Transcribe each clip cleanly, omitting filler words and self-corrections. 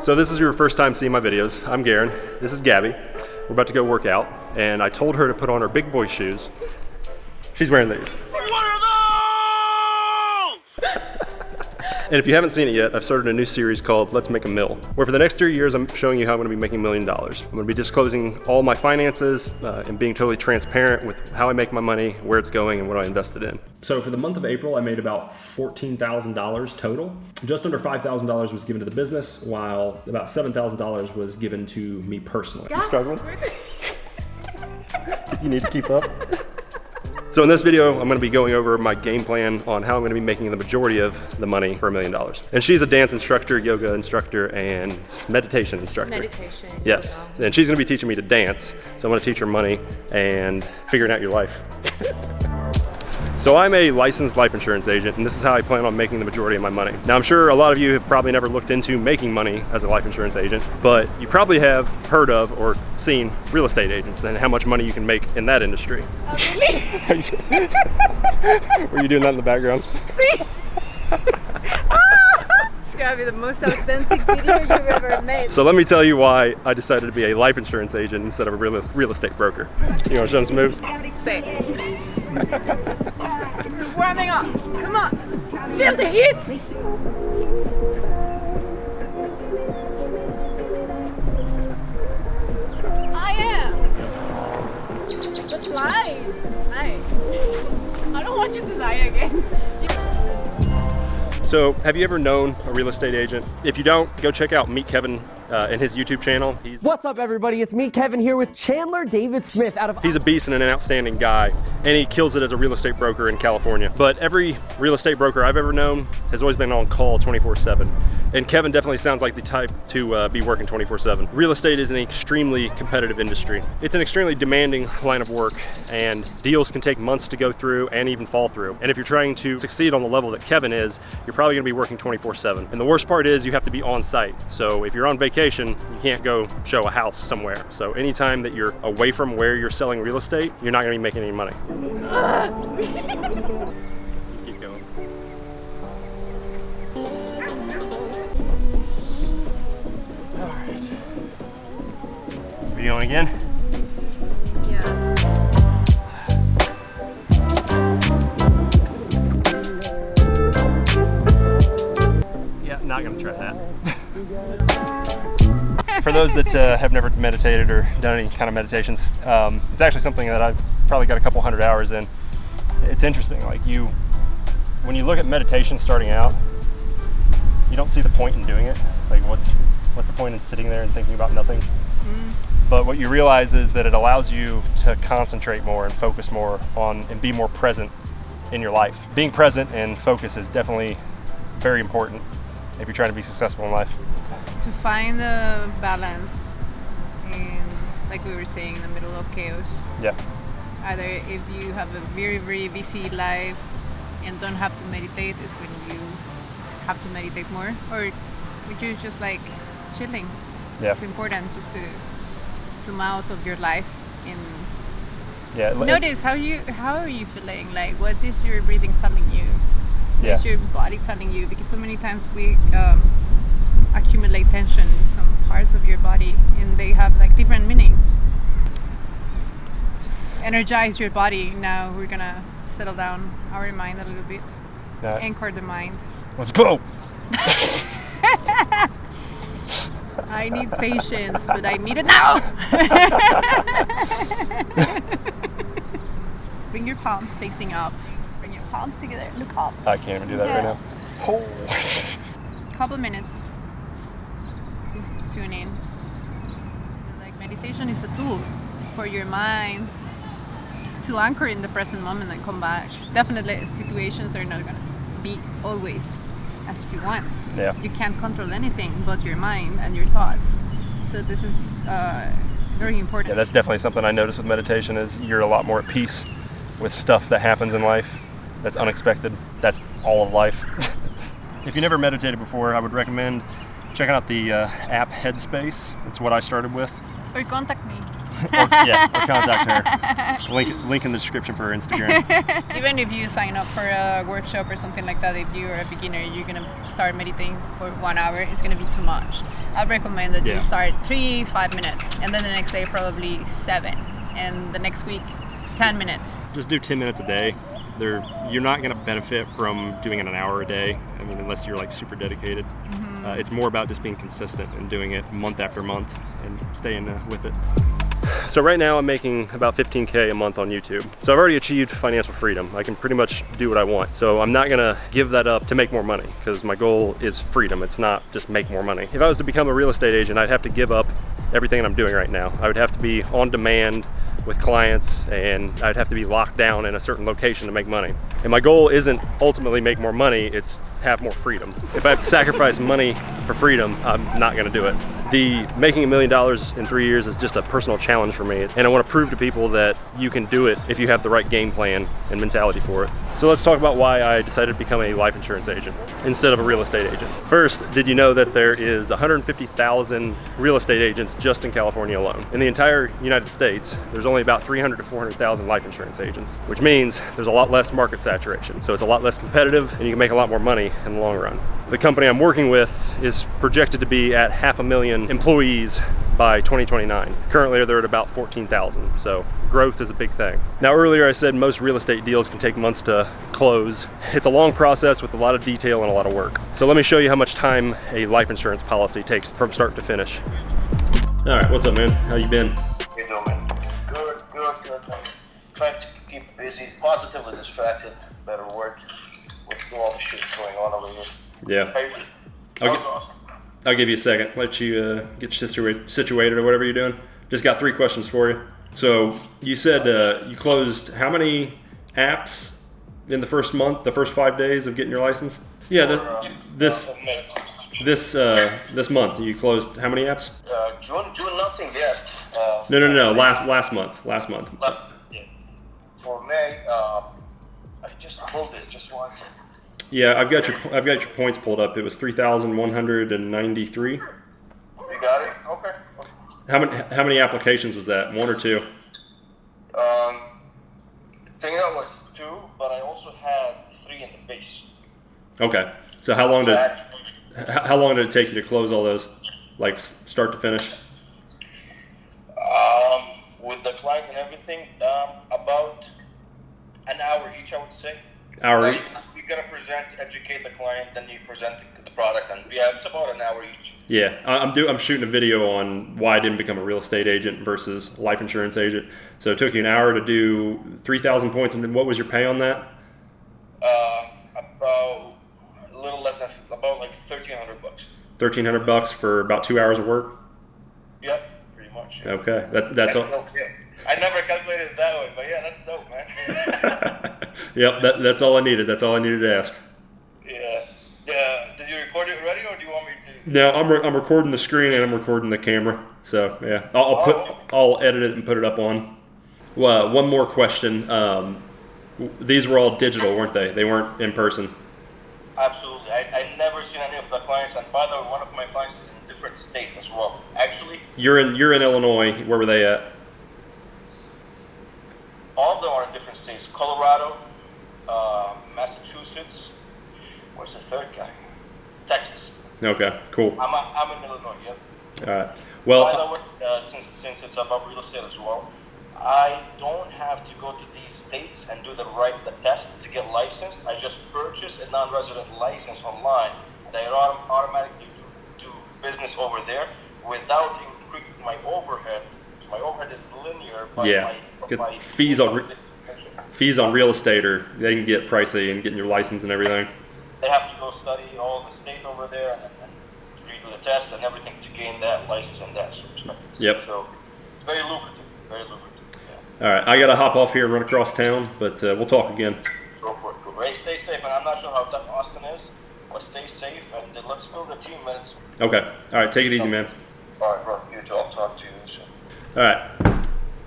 So this is your first time seeing my videos. I'm Garen, this is Gabby. We're about to go work out, and I told her to put on her big boy shoes. She's wearing these. And if you haven't seen it yet, I've started a new series called Let's Make a Mill, where for the next 3 years, I'm showing you how I'm gonna be making $1 million. I'm gonna be disclosing all my finances and being totally transparent with how I make my money, where it's going, and what I invested in. So for the month of April, I made about $14,000 total. Just under $5,000 was given to the business, while about $7,000 was given to me personally. You struggling? You need to keep up. So in this video, I'm gonna be going over my game plan on how I'm gonna be making the majority of the money for $1 million. And she's a dance instructor, yoga instructor, and meditation instructor. Meditation. Yes, yoga. And she's gonna be teaching me to dance. So I'm gonna teach her money and figuring out your life. So I'm a licensed life insurance agent, and this is how I plan on making the majority of my money. Now I'm sure a lot of you have probably never looked into making money as a life insurance agent, but you probably have heard of or seen real estate agents and how much money you can make in that industry. Oh, really? Were you doing that in the background? See? It's gonna be the most authentic video you've ever made. So let me tell you why I decided to be a life insurance agent instead of a real estate broker. You wanna show them some moves? Say. Warming up. Come on. Feel the heat. I am. But fly. Nice. I don't want you to die again. So have you ever known a real estate agent? If you don't, go check out Meet Kevin and his YouTube channel. What's up, everybody? It's me, Kevin, here with Chandler David Smith out of... He's a beast and an outstanding guy, and he kills it as a real estate broker in California. But every real estate broker I've ever known has always been on call 24/7. And Kevin definitely sounds like the type to be working 24/7. Real estate is an extremely competitive industry. It's an extremely demanding line of work, and deals can take months to go through and even fall through. And if you're trying to succeed on the level that Kevin is, you're probably gonna be working 24/7. And the worst part is you have to be on site. So if you're on vacation, you can't go show a house somewhere. So anytime that you're away from where you're selling real estate, you're not gonna be making any money. Keep going. All right. Are you going again? Yeah. Yeah, not gonna try that. For those that have never meditated or done any kind of meditations, it's actually something that I've probably got a couple hundred hours in. It's interesting, like when you look at meditation starting out, you don't see the point in doing it. Like what's the point in sitting there and thinking about nothing? But what you realize is that it allows you to concentrate more and focus more on and be more present in your life. Being present and focus is definitely very important if you're trying to be successful in life. To find a balance in, like we were saying, in the middle of chaos. Yeah. Either if you have a very, very busy life and don't have to meditate, is when you have to meditate more, or if you're just like chilling. Yeah. It's important just to zoom out of your life and notice how are you feeling, like what is your breathing telling you, what is your body telling you, because so many times we accumulate tension in some parts of your body and they have like different meanings. Just energize your body. Now we're gonna settle down our mind a little bit, anchor the mind. Let's go. I need patience, but I need it now. Bring your palms facing up. Bring your palms together. Look up. I can't even do that right now. Oh. Couple minutes. Just tune in. Like meditation is a tool for your mind to anchor in the present moment and come back. Definitely, situations are not gonna be always as you want. Yeah. You can't control anything but your mind and your thoughts. So this is very important. Yeah, that's definitely something I notice with meditation is you're a lot more at peace with stuff that happens in life that's unexpected. That's all of life. If you never meditated before, I would recommend checking out the app Headspace. It's what I started with. Or contact me. or contact her. Link in the description for her Instagram. Even if you sign up for a workshop or something like that, if you're a beginner, you're gonna start meditating for 1 hour, it's gonna be too much. I recommend that you start 3-5 minutes, and then the next day probably 7, and the next week 10 minutes. Just do 10 minutes a day. You're not going to benefit from doing it an hour a day. I mean, unless you're like super dedicated. It's more about just being consistent and doing it month after month and staying with it. So right now I'm making about 15K a month on YouTube. So I've already achieved financial freedom. I can pretty much do what I want. So I'm not gonna give that up to make more money, because my goal is freedom. It's not just make more money. If I was to become a real estate agent, I'd have to give up everything that I'm doing right now. I would have to be on demand with clients, and I'd have to be locked down in a certain location to make money. And my goal isn't ultimately make more money, it's have more freedom. If I have to sacrifice money for freedom, I'm not gonna do it. The making $1 million in 3 years is just a personal challenge for me, and I wanna prove to people that you can do it if you have the right game plan and mentality for it. So let's talk about why I decided to become a life insurance agent instead of a real estate agent. First, did you know that there is 150,000 real estate agents just in California alone? In the entire United States, there's only about 300 to 400,000 life insurance agents, which means there's a lot less market saturation. So it's a lot less competitive, and you can make a lot more money in the long run. The company I'm working with is projected to be at 500,000 employees by 2029. Currently, they're at about 14,000, so growth is a big thing. Now, earlier I said most real estate deals can take months to close. It's a long process with a lot of detail and a lot of work. So let me show you how much time a life insurance policy takes from start to finish. All right, what's up, man? How you been? You doing, man? Good. Trying to keep busy, positively distracted, better word, with all the shit going on over here. Yeah. Hey, awesome. I'll give you a second. Let you get situated or whatever you're doing. Just got 3 questions for you. So you said you closed how many apps in the first month, the first 5 days of getting your license? Yeah, this month you closed how many apps? June nothing yet. No. Last month. Yeah. For May, I just pulled it. Just one second. Yeah, I've got your points pulled up. It was 3,193. You got it. Okay. How many applications was that? 1 or 2? I think that was 2, but I also had 3 in the base. Okay. So how long did it take you to close all those, like start to finish? With the client and everything, about an hour each, I would say. Hour each? You gotta present, educate the client, then you present the product, and it's about an hour each. Yeah, I'm shooting a video on why I didn't become a real estate agent versus life insurance agent. So it took you an hour to do 3,000 points, and then what was your pay on that? About a little less than about like $1,300. $1,300 for about 2 hours of work. Yep, pretty much. Yeah. Okay, that's all. Dope, yeah. I never calculated it that way, but yeah, that's dope, man. Yep, that's all I needed. That's all I needed to ask. Yeah. Did you record it already, or do you want me to? No, I'm recording the screen and I'm recording the camera. So yeah, I'll edit it and put it up on. Well, one more question. These were all digital, weren't they? They weren't in person. Absolutely. I never seen any of the clients, and by the way, one of my clients is in a different state as well. Actually, you're in Illinois. Where were they at? All of them are in different states. Colorado, Massachusetts. Where's the third guy? Texas. Okay, cool. I'm in Illinois. Yep. All right. Well, by the way, since it's about real estate as well, I don't have to go to these states and do the test to get licensed. I just purchase a non-resident license online, and I automatically do business over there without increasing my overhead. So my overhead is linear. But yeah. my fees on real estate they can get pricey and getting your license and everything. They have to go study all the state over there and redo the test and everything to gain that license and that sort of stuff. Yep. So very lucrative. Yeah. All right, I gotta hop off here and run across town, but we'll talk again. Go for it. Hey, stay safe, and I'm not sure how tough Austin is, but stay safe and let's build a team, man. Okay. All right, take it easy, man. All right, bro. You too. I'll talk to you soon. All right.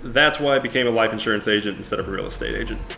That's why I became a life insurance agent instead of a real estate agent.